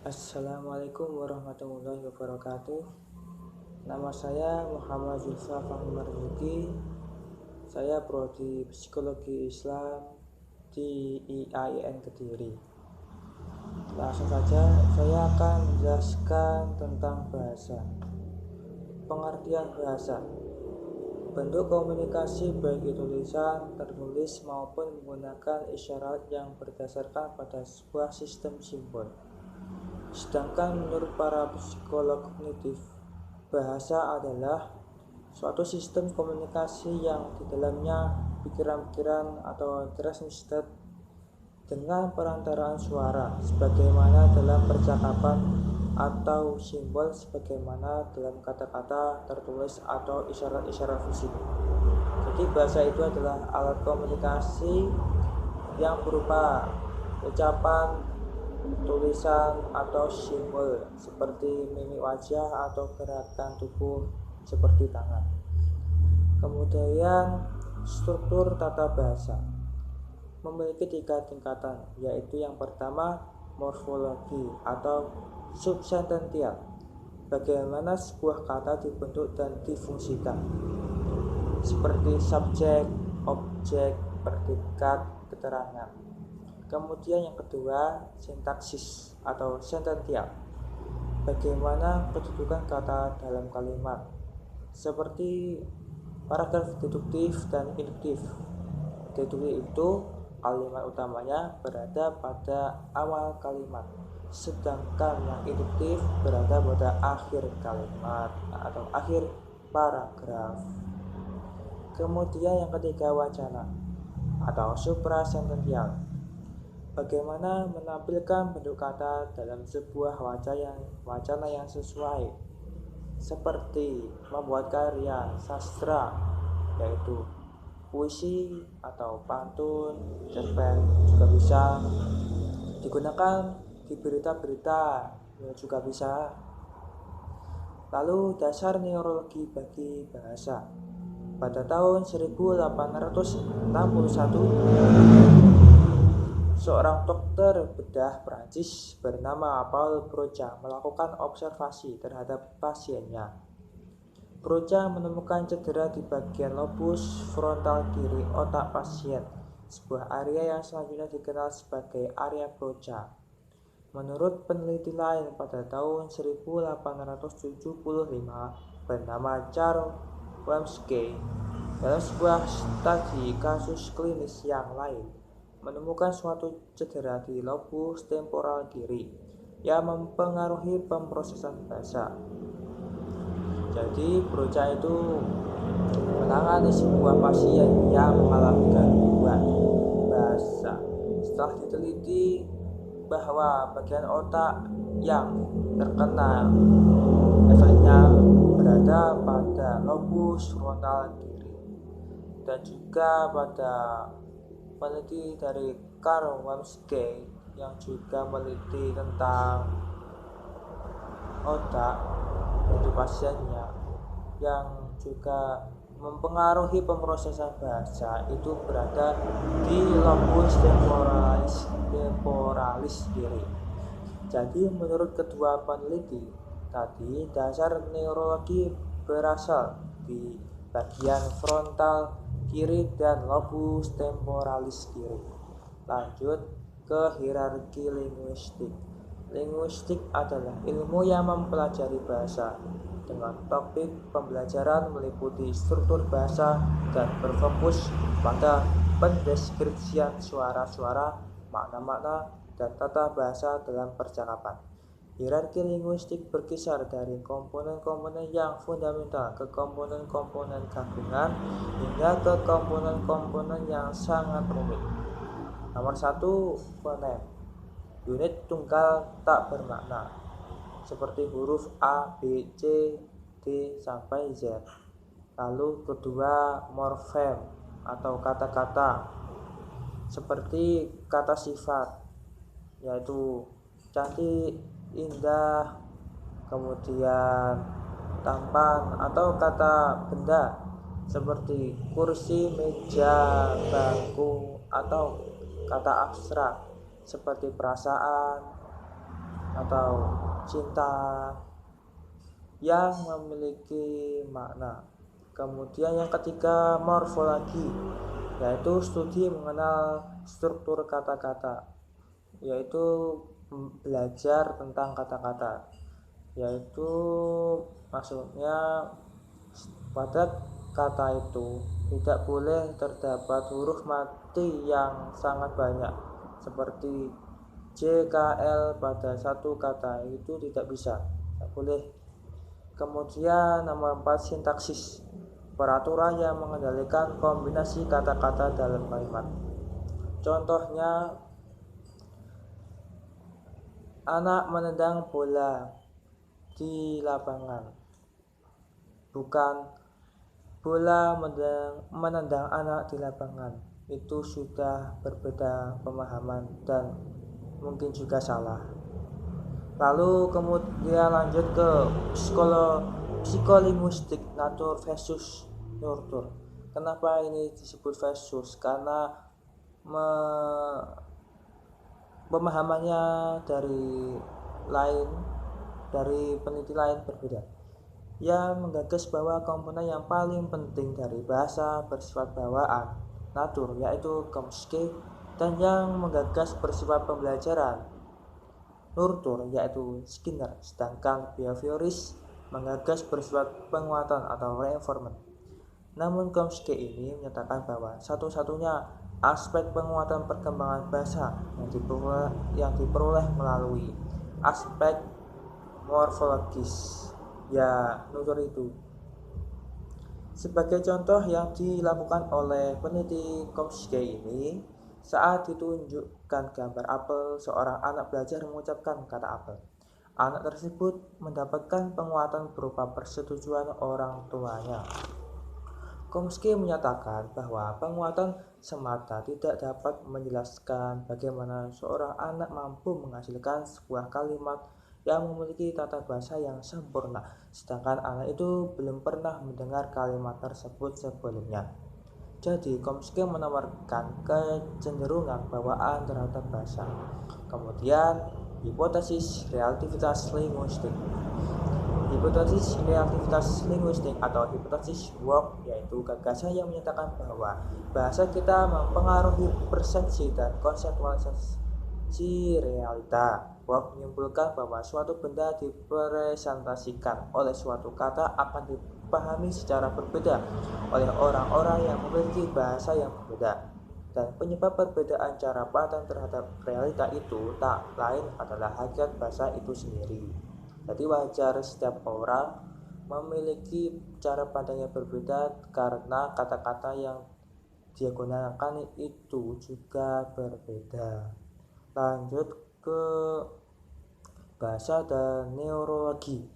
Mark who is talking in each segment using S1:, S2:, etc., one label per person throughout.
S1: Assalamualaikum warahmatullahi wabarakatuh. Nama saya Muhammad Zulfa Fahmi Marzuki. Saya prodi Psikologi Islam di IAIN Kediri. Langsung saja, saya akan menjelaskan tentang bahasa. Pengertian bahasa: bentuk komunikasi baik tulisan, tertulis maupun menggunakan isyarat yang berdasarkan pada sebuah sistem simbol. Sedangkan menurut para psikolog kognitif, bahasa adalah suatu sistem komunikasi yang di dalamnya pikiran-pikiran atau transmitted dengan perantaraan suara sebagaimana dalam percakapan atau simbol sebagaimana dalam kata-kata tertulis atau isyarat-isyarat fisik. Jadi bahasa itu adalah alat komunikasi yang berupa ucapan, tulisan atau simbol seperti mimik wajah atau gerakan tubuh seperti tangan. Kemudian struktur tata bahasa memiliki 3 tingkatan, yaitu yang pertama morfologi atau substantial, bagaimana sebuah kata dibentuk dan difungsikan, seperti subjek, objek, predikat, keterangan. Kemudian yang kedua, sintaksis atau sentensial, bagaimana kedudukan kata dalam kalimat, seperti paragraf deduktif dan induktif. Deduktif itu kalimat utamanya berada pada awal kalimat, sedangkan yang induktif berada pada akhir kalimat atau akhir paragraf. Kemudian yang ketiga, wacana atau suprasentensial, bagaimana menampilkan bentuk kata dalam sebuah wacana yang sesuai, seperti membuat karya sastra, yaitu puisi atau pantun, cerpen juga bisa digunakan di berita-berita juga bisa. Lalu dasar neurologi bagi bahasa. Pada tahun 1861, seorang dokter bedah Prancis bernama Paul Broca melakukan observasi terhadap pasiennya. Broca menemukan cedera di bagian lobus frontal kiri otak pasien, sebuah area yang selanjutnya dikenal sebagai area Broca. Menurut peneliti lain pada tahun 1875 bernama Charles Wamsky, dalam sebuah studi kasus klinis yang lain, menemukan suatu cedera di lobus temporal kiri yang mempengaruhi pemrosesan bahasa. Jadi Broca itu menangani sebuah pasien yang mengalami gangguan bahasa. Setelah diteliti bahwa bagian otak yang terkena efeknya berada pada lobus frontal kiri, dan juga pada peneliti dari Karl Wamsky yang juga meneliti tentang otak dari pasiennya yang juga mempengaruhi pemrosesan bahasa itu berada di lobus temporalis kiri. Jadi menurut kedua peneliti tadi, dasar neurologi berasal di bagian frontal kiri dan lobus temporalis kiri. Lanjut ke hierarki linguistik. Linguistik adalah ilmu yang mempelajari bahasa dengan topik pembelajaran meliputi struktur bahasa dan berfokus pada pendeskripsian suara-suara, makna-makna, dan tata bahasa dalam percakapan. Hierarki linguistik berkisar dari komponen-komponen yang fundamental ke komponen-komponen gabungan hingga ke komponen-komponen yang sangat rumit. Nomor 1, fonem. Unit tunggal tak bermakna, seperti huruf A, B, C, D, sampai Z. Lalu kedua, morfem atau kata-kata, seperti kata sifat, yaitu cantik, indah, kemudian tampan, atau kata benda seperti kursi, meja, bangku, atau kata abstrak seperti perasaan, atau cinta yang memiliki makna. Kemudian yang ketiga, morfologi, yaitu studi mengenal struktur kata-kata, yaitu belajar tentang kata-kata, yaitu maksudnya pada kata itu tidak boleh terdapat huruf mati yang sangat banyak seperti JKL pada satu kata, itu tidak bisa, tidak boleh. Kemudian nomor 4, sintaksis, peraturan yang mengendalikan kombinasi kata-kata dalam kalimat. Contohnya, anak menendang bola di lapangan, bukan bola menendang anak di lapangan. Itu sudah berbeda pemahaman dan mungkin juga salah. Lalu kemudian lanjut ke psikolinguistik, natur versus nurtur. Kenapa ini disebut versus? Karena pemahamannya dari peneliti lain berbeda. Ia menggagas bahwa komponen yang paling penting dari bahasa bersifat bawaan, natur, yaitu Chomsky, dan yang menggagas bersifat pembelajaran, nurtur, yaitu Skinner. Sedangkan behavioris menggagas bersifat penguatan atau reinforcement. Namun Chomsky ini menyatakan bahwa satu-satunya aspek penguatan perkembangan bahasa yang diperoleh melalui aspek morfologis, ya nutur itu. Sebagai contoh yang dilakukan oleh peneliti Chomsky ini, saat ditunjukkan gambar apel, seorang anak belajar mengucapkan kata apel. Anak tersebut mendapatkan penguatan berupa persetujuan orang tuanya. Chomsky menyatakan bahwa penguatan semata tidak dapat menjelaskan bagaimana seorang anak mampu menghasilkan sebuah kalimat yang memiliki tata bahasa yang sempurna, sedangkan anak itu belum pernah mendengar kalimat tersebut sebelumnya. Jadi, Chomsky menawarkan kecenderungan bawaan terhadap bahasa. Kemudian, hipotesis relativitas linguistik. Hipotesis relativitas linguistik atau hipotesis Work, yaitu gagasan yang menyatakan bahwa bahasa kita mempengaruhi persepsi dan konseptualisasi realita. Work menyimpulkan bahwa suatu benda dipresentasikan oleh suatu kata akan dipahami secara berbeda oleh orang-orang yang memiliki bahasa yang berbeda. Dan penyebab perbedaan cara pandang terhadap realita itu tak lain adalah hakikat bahasa itu sendiri. Jadi wajar setiap orang memiliki cara pandang yang berbeda karena kata-kata yang dia gunakan itu juga berbeda. Lanjut ke bahasa dan neurologi.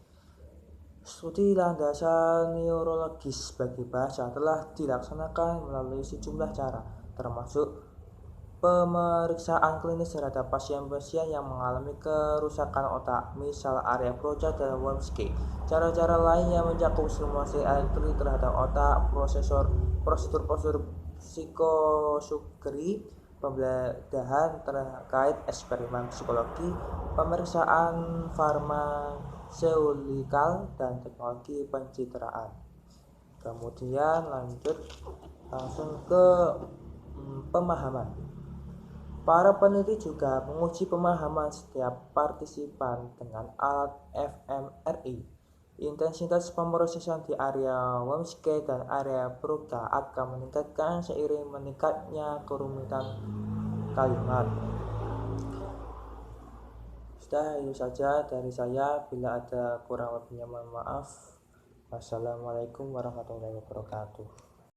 S1: Studi landasan neurologis bagi bahasa telah dilaksanakan melalui sejumlah cara, termasuk pemeriksaan klinis terhadap pasien-pasien yang mengalami kerusakan otak, misal area Broca dan Wormski. Cara-cara lain yang mencakup stimulasi elektrik terhadap otak, prosedur psikosugeri, pembelajaran terkait eksperimen psikologi, pemeriksaan farmaseutikal, dan teknologi pencitraan. Kemudian lanjut langsung ke pemahaman. Para peneliti juga menguji pemahaman setiap partisipan dengan alat fMRI. Intensitas pemrosesan di area Wormski dan area Broca akan meningkatkan seiring meningkatnya kerumitan kalimat. Sudah, itu saja dari saya. Bila ada kurang lebihnya mohon maaf. Wassalamualaikum warahmatullahi wabarakatuh.